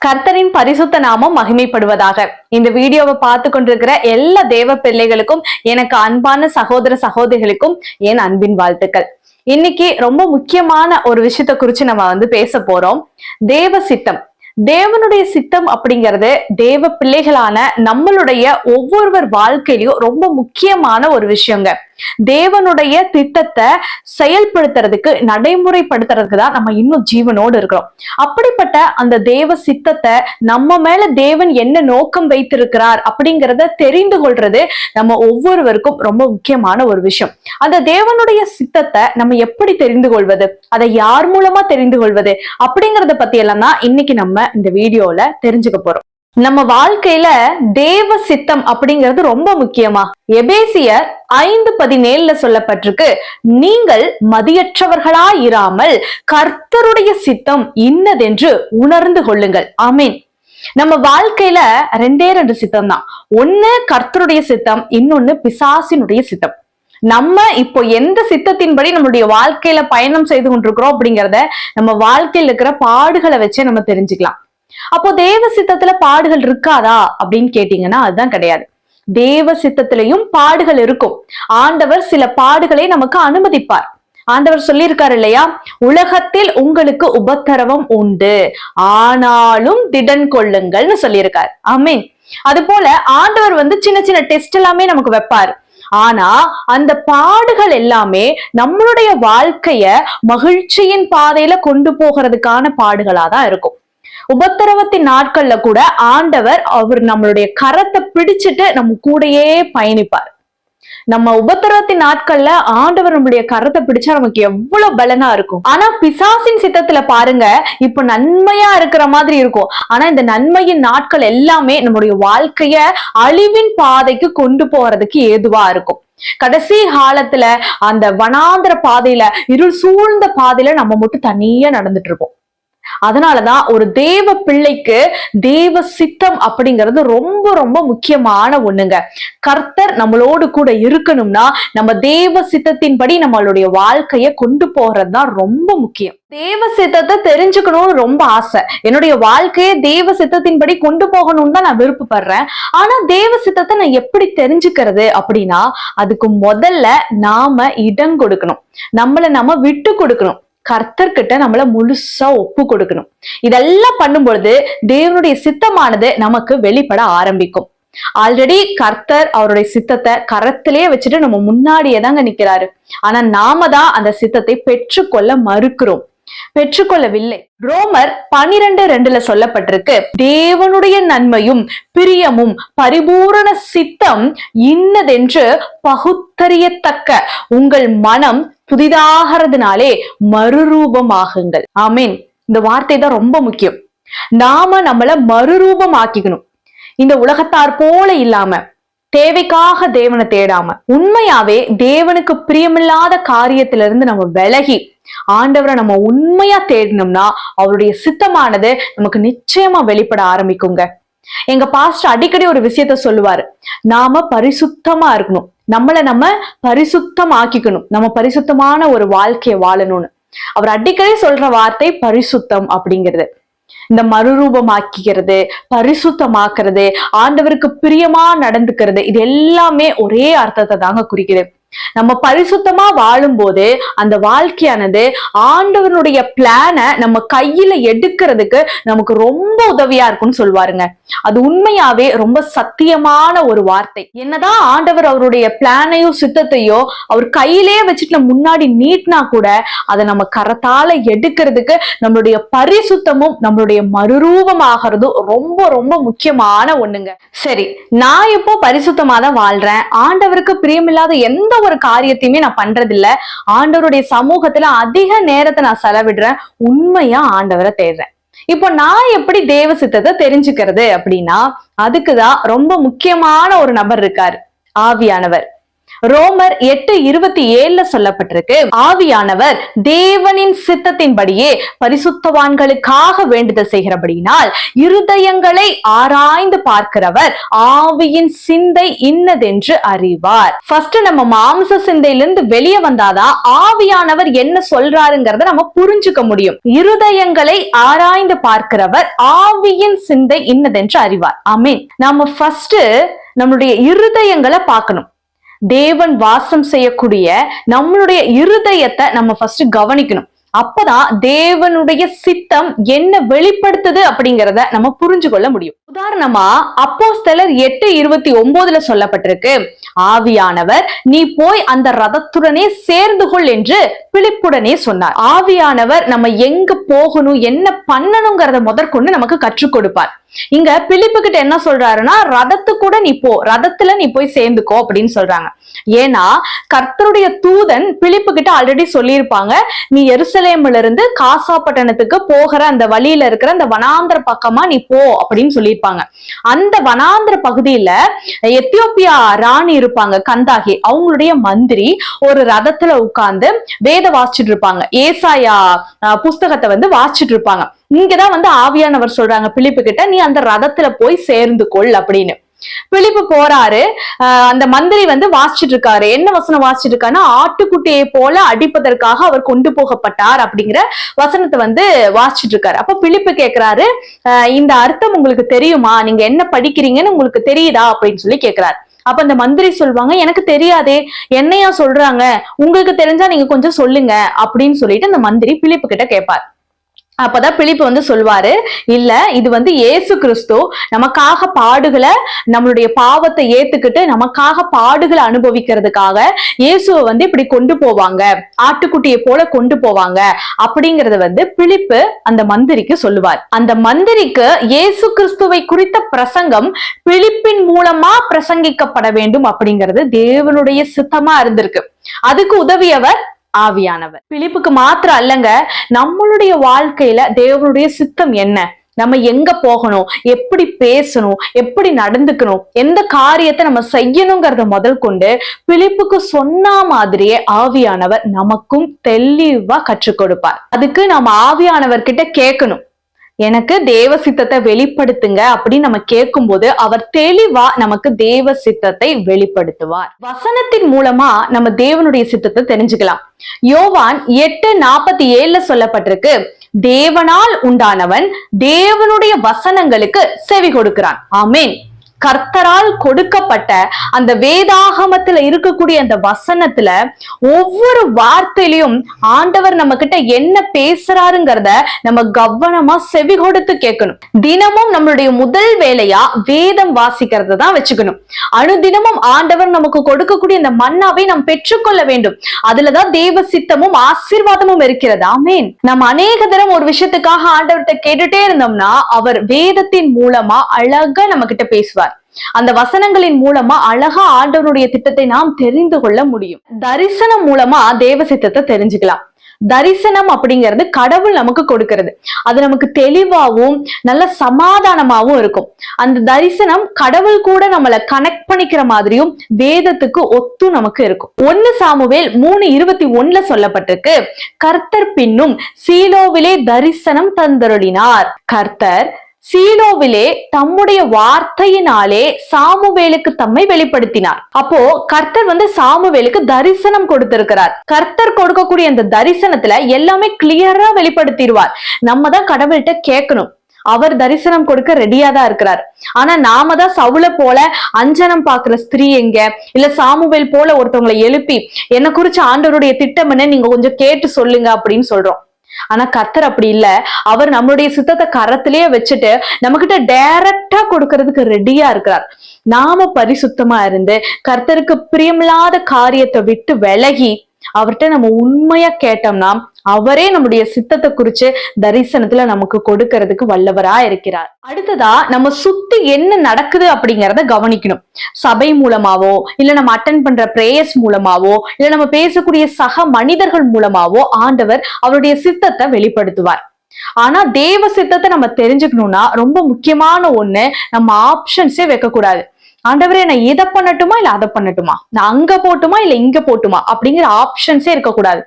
கர்த்தரின் பரிசுத்த நாமம் மகிமைப்படுவதாக. இந்த வீடியோவை பார்த்து கொண்டிருக்கிற எல்லா தேவ பிள்ளைகளுக்கும், எனக்கு அன்பான சகோதர சகோதரிகளுக்கும் என் அன்பின் வாழ்த்துக்கள். இன்னைக்கு ரொம்ப முக்கியமான ஒரு விஷயத்தை குறிச்சு நம்ம பேச போறோம். தேவ சித்தம். தேவனுடைய சித்தம் அப்படிங்கிறது தேவ பிள்ளைகளான நம்மளுடைய ஒவ்வொருவர் வாழ்க்கையிலும் ரொம்ப முக்கியமான ஒரு விஷயங்க. தேவனுடைய திட்டத்தை செயல்படுத்துறதுக்கு, நடைமுறைப்படுத்துறதுக்கு தான் நம்ம இன்னும் ஜீவனோடு இருக்கிறோம். அப்படிப்பட்ட அந்த தேவ சித்தத்தை, நம்ம மேல தேவன் என்ன நோக்கம் வைத்திருக்கிறார் அப்படிங்கிறத தெரிந்து கொள்றது நம்ம ஒவ்வொருவருக்கும் ரொம்ப முக்கியமான ஒரு விஷயம். அந்த தேவனுடைய சித்தத்தை நம்ம எப்படி தெரிந்து கொள்வது, அதை யார் மூலமா தெரிந்து கொள்வது அப்படிங்கறத பத்தி எல்லாம் தான் இன்னைக்கு நம்ம இந்த வீடியோல தெரிஞ்சுக்க போறோம். நம்ம வாழ்க்கையில தேவ சித்தம் அப்படிங்கிறது ரொம்ப முக்கியமா. எபேசியர் 5:17 சொல்லப்பட்டிருக்கு, நீங்கள் மதியற்றவர்களாய் இராமல் கர்த்தருடைய சித்தம் இன்னதென்று உணர்ந்து கொள்ளுங்கள். ஆமீன். நம்ம வாழ்க்கையில ரெண்டு சித்தம் தான். ஒண்ணு கர்த்தருடைய சித்தம், இன்னொன்னு பிசாசினுடைய சித்தம். நம்ம இப்போ எந்த சித்தத்தின்படி நம்மளுடைய வாழ்க்கையில பயணம் செய்து கொண்டிருக்கிறோம் அப்படிங்கிறத நம்ம வாழ்க்கையில இருக்கிற பாடுகளை வச்சே நம்ம தெரிஞ்சுக்கலாம். அப்போ தேவ சித்தத்துல பாடுகள் இருக்காதா அப்படின்னு கேட்டீங்கன்னா அதுதான் கிடையாது. தேவ சித்தத்திலையும் பாடுகள் இருக்கும். ஆண்டவர் சில பாடுகளை நமக்கு அனுமதிப்பார். ஆண்டவர் சொல்லியிருக்காரு இல்லையா, உலகத்தில் உங்களுக்கு உபத்திரவம் உண்டு, ஆனாலும் திடன் கொள்ளுங்கள்னு சொல்லியிருக்காரு. ஆமீன். அது போல ஆண்டவர் சின்ன சின்ன டெஸ்ட் எல்லாமே நமக்கு வைப்பாரு. ஆனா அந்த பாடுகள் எல்லாமே நம்மளுடைய வாழ்க்கைய மகிழ்ச்சியின் பாதையில கொண்டு போகிறதுக்கான பாடுகளாதான் இருக்கும். உபத்திரவத்தின் நாட்கள்ல கூட ஆண்டவர் அவர் நம்மளுடைய கரத்தை பிடிச்சிட்டு நம்ம கூடயே பயணிப்பார். நம்ம உபத்திரவத்தின் நாட்கள்ல ஆண்டவர் நம்மளுடைய கரத்தை பிடிச்சா நமக்கு எவ்வளவு பலனா இருக்கும். ஆனா பிசாசின் சித்தத்துல பாருங்க, இப்ப நன்மையா இருக்கிற மாதிரி இருக்கும். ஆனா இந்த நன்மையின் நாட்கள் எல்லாமே நம்முடைய வாழ்க்கைய அழிவின் பாதைக்கு கொண்டு போறதுக்கு ஏதுவா இருக்கும். கடைசி காலத்துல அந்த வனாந்திர பாதையில, இருள் சூழ்ந்த பாதையில நம்ம மட்டும் தனியா நடந்துட்டு இருப்போம். அதனாலதான் ஒரு தேவ பிள்ளைக்கு தேவ சித்தம் அப்படிங்கிறது ரொம்ப ரொம்ப முக்கியமான ஒண்ணுங்க. கர்த்தர் நம்மளோடு கூட இருக்கணும்னா நம்ம தேவ சித்தத்தின்படி நம்மளுடைய வாழ்க்கைய கொண்டு போறதுதான் ரொம்ப முக்கியம். தேவ சித்தத்தை தெரிஞ்சுக்கணும்னு ரொம்ப ஆசை. என்னுடைய வாழ்க்கையை தேவ சித்தத்தின்படி கொண்டு போகணும்னு தான் நான் விருப்பப்படுறேன். ஆனா தேவ சித்தத்தை நான் எப்படி தெரிஞ்சுக்கிறது அப்படின்னா, அதுக்கு முதல்ல நாம இடம் கொடுக்கணும், நம்மளை நம்ம விட்டு கொடுக்கணும், கர்த்தர்கிட்ட நம்மள முழுசா ஒப்பு கொடுக்கணும். இதெல்லாம் பண்ணும்பொழுது தேவனுடைய சித்தமானது நமக்கு வெளிப்பட ஆரம்பிக்கும். ஆல்ரெடி கர்த்தர் அவருடைய சித்தத்தை கரத்திலேயே வச்சுட்டு நம்ம முன்னாடியே தாங்க நிக்கிறாரு. ஆனா நாம தான் அந்த சித்தத்தை பெற்றுக்கொள்ள மறுக்கிறோம், பெற்றுக்கொள்ளவில்லை. ரோமர் 12:2 சொல்லப்பட்டிருக்கு, தேவனுடைய நன்மையும் பிரியமும் பரிபூரண சித்தம் இன்னதென்று பகுத்தறியத்தக்க உங்கள் மனம் புதிதாகிறதுனாலே மறுரூபமாகுங்கள். ஆமீன். இந்த வார்த்தை தான் ரொம்ப முக்கியம். நாம நம்மள மறுரூபமாக்கிக்கணும். இந்த உலகத்தார் போல இல்லாம, தேவைக்காக தேவனை தேடாம, உண்மையாவே தேவனுக்கு பிரியமில்லாத காரியத்திலிருந்து நம்ம விலகி ஆண்டவரை நம்ம உண்மையா தேடினோம்னா அவருடைய சித்தமானது நமக்கு நிச்சயமா வெளிப்பட ஆரம்பிக்குங்க. எங்க பாஸ்டர் அடிக்கடி ஒரு விஷயத்த சொல்லுவாரு, நாம பரிசுத்தமா இருக்கணும், நம்மளை நம்ம பரிசுத்தமாக்கிக்கணும், நம்ம பரிசுத்தமான ஒரு வாழ்க்கையை வாழணும்னு. அவர் அடிக்கடி சொல்ற வார்த்தை பரிசுத்தம் அப்படிங்கிறது. இந்த மறுரூபமாக்கிறது, பரிசுத்தமாக்குறது, ஆண்டவருக்கு பிரியமா நடந்துக்கிறது, இது எல்லாமே ஒரே அர்த்தத்தை தாங்க குறிக்குது. நம்ம பரிசுத்தமா வாழும் போது அந்த வாழ்க்கையானது ஆண்டவனுடைய பிளானை நம்ம கையில எடுக்கிறதுக்கு நமக்கு ரொம்ப உதவியா இருக்கும்னு சொல்லுவாருங்க. அது உண்மையாவே ரொம்ப சத்தியமான ஒரு வார்த்தை. என்னதான் ஆண்டவர் அவருடைய பிளானையோ சித்தத்தையோ அவர் கையிலேயே வச்சுட்டு நம்ம முன்னாடி நீட்டினா கூட அதை நம்ம கரத்தால எடுக்கிறதுக்கு நம்மளுடைய பரிசுத்தமும் நம்மளுடைய மறுரூபமாகிறதும் ரொம்ப ரொம்ப முக்கியமான ஒண்ணுங்க. சரி, நான் இப்போ பரிசுத்தமா தான் வாழ்றேன், ஆண்டவருக்கு பிரியமில்லாத எந்த ஒரு காரியத்தையுமே நான் பண்றதில்ல, ஆண்டவருடைய சமூகத்துல அதிக நேரத்தை நான் செலவிடுறேன், உண்மையா ஆண்டவரை தேடுறேன். இப்போ நான் எப்படி தேவ சித்தத்தை தெரிஞ்சுக்கிறது அப்படின்னா, அதுக்குதான் ரொம்ப முக்கியமான ஒரு நபர் இருக்காரு, ஆவியானவர். ரோமர் 8:27 சொல்லப்பட்டிருக்கு, ஆவியானவர் தேவனின் சித்தத்தின்படியே பரிசுத்தவான்களுக்காக வேண்டுதல் செய்கிறபடியினால் இருதயங்களை ஆராய்ந்து பார்க்கிறவர் ஆவியின் சிந்தை இன்னதென்று அறிவார். ஃபர்ஸ்ட் நம்ம மாம்ச சிந்தையிலிருந்து வெளியே வந்தாதான் ஆவியானவர் என்ன சொல்றாருங்கிறத நம்ம புரிஞ்சுக்க முடியும். இருதயங்களை ஆராய்ந்து பார்க்கிறவர் ஆவியின் சிந்தை இன்னதென்று அறிவார். ஆமென். நம்ம ஃபர்ஸ்ட் நம்மளுடைய இருதயங்களை பார்க்கணும். தேவன் வாசம் செய்யக்கூடிய நம்மளுடைய இருதயத்தை நம்ம ஃபர்ஸ்ட் கவனிக்கணும். அப்பதான் தேவனுடைய சித்தம் என்ன வெளிப்படுத்துது அப்படிங்கிறத நம்ம புரிஞ்சு கொள்ள முடியும். உதாரணமா அப்போஸ்தலர் 8:29 சொல்லப்பட்டிருக்கு, ஆவியானவர் நீ போய் அந்த ரதத்துடனே சேர்ந்து கொள் என்று பிலிப்புடனே சொன்னார். ஆவியானவர் நம்ம எங்க போகணும், என்ன பண்ணணுங்கிறத முதற்கொண்டு நமக்கு கற்றுக் கொடுப்பார். இங்க பிலிப்பு கிட்ட என்ன சொல்றாருன்னா, ரதத்து கூட நீ போ, ரதத்துல நீ போய் சேர்ந்துக்கோ அப்படின்னு சொல்றாங்க. ஏன்னா கர்த்தருடைய தூதன் பிலிப்பு கிட்ட ஆல்ரெடி சொல்லியிருப்பாங்க, நீ எருசலேம்ல இருந்து காசா பட்டணத்துக்கு போகிற அந்த வழியில இருக்கிற அந்த வனாந்திர பக்கமா நீ போ அப்படின்னு சொல்லியிருப்பாங்க. அந்த வனாந்திர பகுதியில எத்தியோப்பியா ராணி இருப்பாங்க, கந்தாகி, அவங்களுடைய மந்திரி ஒரு ரதத்துல உட்கார்ந்து வேத வாசிச்சுட்டு இருப்பாங்க. ஏசாயா புஸ்தகத்தை வாசிச்சுட்டு இருப்பாங்க. இங்கதான் ஆவியானவர் சொல்றாங்க பிலிப்பு கிட்ட, நீ அந்த ரதத்துல போய் சேர்ந்து கொள் அப்படின்னு. பிலிப்பு போறாரு. அந்த மந்திரி வாசிச்சுட்டு இருக்காரு. என்ன வசனம் வாசிச்சுட்டு இருக்காருன்னா, ஆட்டுக்குட்டியை போல அடிப்பதற்காக அவர் கொண்டு போகப்பட்டார் அப்படிங்கிற வசனத்தை வாசிச்சுட்டு இருக்காரு. அப்ப பிலிப்பு கேக்குறாரு, இந்த அர்த்தம் உங்களுக்கு தெரியுமா, நீங்க என்ன படிக்கிறீங்கன்னு உங்களுக்கு தெரியுதா அப்படின்னு சொல்லி கேக்குறாரு. அப்ப அந்த மந்திரி சொல்லுவாங்க, எனக்கு தெரியாதே, என்னையா சொல்றாங்க, உங்களுக்கு தெரிஞ்சா நீங்க கொஞ்சம் சொல்லுங்க அப்படின்னு சொல்லிட்டு அந்த மந்திரி பிலிப்பு கிட்ட கேட்பார். அப்பதான் பிலிப்பு சொல்லுவாரு, இல்ல இது இயேசு கிறிஸ்து நமக்காக பாடுகளை, நம்மளுடைய பாவத்தை ஏத்துக்கிட்டு நமக்காக பாடுகளை அனுபவிக்கிறதுக்காக இயேசுவை இப்படி கொண்டு போவாங்க, ஆட்டுக்குட்டியை போல கொண்டு போவாங்க அப்படிங்கறத பிலிப்பு அந்த மந்திரிக்கு சொல்லுவார். அந்த மந்திரிக்கு இயேசு கிறிஸ்துவை குறித்த பிரசங்கம் பிலிப்பின் மூலமா பிரசங்கிக்கப்பட வேண்டும் அப்படிங்கிறது தேவனுடைய சித்தமா இருந்திருக்கு. அதுக்கு உதவியவர் ஆவியானவர். பிலிப்புக்கு மாத்திரம் அல்லங்க, நம்மளுடைய வாழ்க்கையில தேவனுடைய சித்தம் என்ன, நம்ம எங்க போகணும், எப்படி பேசணும், எப்படி நடந்துக்கணும், எந்த காரியத்தை நம்ம செய்யணுங்கிறத முதல் கொண்டு பிலிப்புக்கு சொன்ன மாதிரியே ஆவியானவர் நமக்கும் தெளிவா கற்றுக் கொடுப்பார். அதுக்கு நம்ம ஆவியானவர் கிட்ட கேட்கணும், எனக்கு தேவ சித்தத்தை வெளிப்படுத்துங்க அப்படின்னு நம்ம கேட்கும் போது அவர் தெளிவா நமக்கு தேவ சித்தத்தை வெளிப்படுத்துவார். வசனத்தின் மூலமா நம்ம தேவனுடைய சித்தத்தை தெரிஞ்சுக்கலாம். யோவான் 8:47 சொல்லப்பட்டிருக்கு, தேவனால் உண்டானவன் தேவனுடைய வசனங்களுக்கு செவி கொடுக்கிறான். ஆமென். கர்த்தரால் கொடுக்கப்பட்ட அந்த வேதாகமத்துல இருக்கக்கூடிய அந்த வசனத்துல ஒவ்வொரு வார்த்தையிலையும் ஆண்டவர் நம்ம கிட்ட என்ன பேசுறாருங்கிறத நம்ம கவனமா செவி கொடுத்து கேட்கணும். தினமும் நம்மளுடைய முதல் வேலையா வேதம் வாசிக்கிறத தான் வச்சுக்கணும். அனுதினமும் ஆண்டவர் நமக்கு கொடுக்கக்கூடிய இந்த மன்னாவை நாம் பெற்றுக்கொள்ள வேண்டும். அதுலதான் தேவ சித்தமும் ஆசீர்வாதமும் இருக்கிறது. ஆமேன். நம்ம அநேக தரம் ஒரு விஷயத்துக்காக ஆண்டவர்கிட்ட கேட்டுட்டே இருந்தோம்னா அவர் வேதத்தின் மூலமா அழகா நம்ம கிட்ட பேசுவார். அந்த வசனங்களின் மூலமா அழகா ஆண்டவருடைய திட்டத்தை நாம் தெரிந்து கொள்ள முடியும். தரிசனம் மூலமா தேவ சித்தத்தை தெரிஞ்சுக்கலாம். தரிசனம் அப்படிங்கிறது கடவுள் நமக்கு கொடுக்கிறது. அது நமக்கு தெளிவாகவும் நல்ல சமாதானமாவும் இருக்கும். அந்த தரிசனம் கடவுள் கூட நம்மளை கனெக்ட் பண்ணிக்கிற மாதிரியும் வேதத்துக்கு ஒத்து நமக்கு இருக்கும். 1 சாமுவேல் 3:21 சொல்லப்பட்டிருக்கு, கர்த்தர் பின்னும் சீலோவிலே தரிசனம் தந்தருளினார். கர்த்தர் சீலோவிலே தம்முடைய வார்த்தையினாலே சாமுவேலுக்கு தம்மை வெளிப்படுத்தினார். அப்போ கர்த்தர் சாமுவேலுக்கு தரிசனம் கொடுத்திருக்கிறார். கர்த்தர் கொடுக்கக்கூடிய அந்த தரிசனத்துல எல்லாமே கிளியரா வெளிப்படுத்திடுவார். நம்ம தான் கடவுள்கிட்ட கேட்கணும். அவர் தரிசனம் கொடுக்க ரெடியா தான் இருக்கிறார். ஆனா நாம தான் சவுல போல அஞ்சனம் பாக்குற ஸ்திரீ எங்க, இல்ல சாமுவேல் போல ஒருத்தவங்களை எழுப்பி என்ன குறிச்சு ஆண்டவருடைய திட்டம் என்ன, நீங்க கொஞ்சம் கேட்டு சொல்லுங்க அப்படின்னு சொல்றோம். ஆனா கர்த்தர் அப்படி இல்ல. அவர் நம்மளுடைய சித்தத்தை கரத்திலேயே வச்சுட்டு நம்ம கிட்ட டைரக்டா கொடுக்கறதுக்கு ரெடியா இருக்கிறார். நாம பரிசுத்தமா இருந்து கர்த்தருக்கு பிரியமில்லாத காரியத்தை விட்டு விலகி அவர்கிட்ட நம்ம உண்மையா கேட்டோம்னா அவரே நம்முடைய சித்தத்தை குறிச்சு தரிசனத்துல நமக்கு கொடுக்கறதுக்கு வல்லவரா இருக்கிறார். அடுத்ததா நம்ம சுத்தி என்ன நடக்குது அப்படிங்கறத கவனிக்கணும். சபை மூலமாவோ, இல்ல நம்ம அட்டென்ட் பண்ற பிரேயர்ஸ் மூலமாவோ, இல்ல நம்ம பேசக்கூடிய சக மனிதர்கள் மூலமாவோ ஆண்டவர் அவருடைய சித்தத்தை வெளிப்படுத்துவார். ஆனா தேவ சித்தத்தை நம்ம தெரிஞ்சுக்கணும்னா ரொம்ப முக்கியமான ஒண்ணு, நம்ம ஆப்ஷன்ஸே வைக்க கூடாது. ஆண்டவரே நான் இதை பண்ணட்டுமா இல்ல அதை பண்ணட்டுமா, நான் அங்க போட்டுமா இல்ல இங்க போட்டுமா அப்படிங்கிற ஆப்ஷன்ஸே இருக்கக்கூடாது.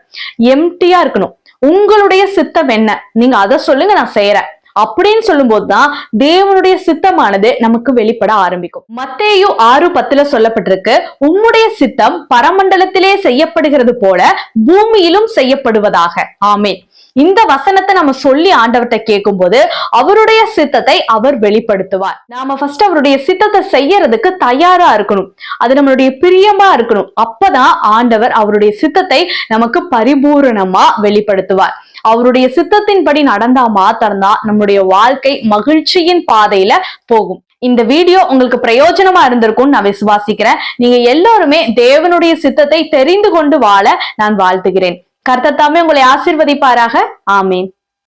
எம்டியா இருக்கணும். உங்களுடைய சித்தம் என்ன, நீங்க அதை சொல்லுங்க, நான் செய்யறேன் அப்படின்னு சொல்லும் போதுதான் தேவனுடைய சித்தமானது நமக்கு வெளிப்பட ஆரம்பிக்கும். மத்தேயு 6:10 சொல்லப்பட்டிருக்கு, உம்முடைய சித்தம் பரமண்டலத்திலே செய்யப்படுகிறது போல பூமியிலும் செய்யப்படுவதாக. ஆமென். இந்த வசனத்தை நம்ம சொல்லி ஆண்டவர்கிட்ட கேட்கும் போது அவருடைய சித்தத்தை அவர் வெளிப்படுத்துவார். நாம ஃபர்ஸ்ட் அவருடைய சித்தத்தை செய்யறதுக்கு தயாரா இருக்கணும். அது நம்மளுடைய பிரியமா இருக்கணும். அப்பதான் ஆண்டவர் அவருடைய சித்தத்தை நமக்கு பரிபூரணமா வெளிப்படுத்துவார். அவருடைய சித்தத்தின்படி நடந்தா மாத்திரம்தான் நம்முடைய வாழ்க்கை மகிழ்ச்சியின் பாதையில போகும். இந்த வீடியோ உங்களுக்கு பிரயோஜனமா இருந்திருக்கும் நான் விசுவாசிக்கிறேன். நீங்க எல்லாருமே தேவனுடைய சித்தத்தை தெரிந்து கொண்டு வாழ நான் வாழ்த்துகிறேன். கர்த்தர் தாமே உங்களை ஆசீர்வதிப்பாராக. ஆமீன்.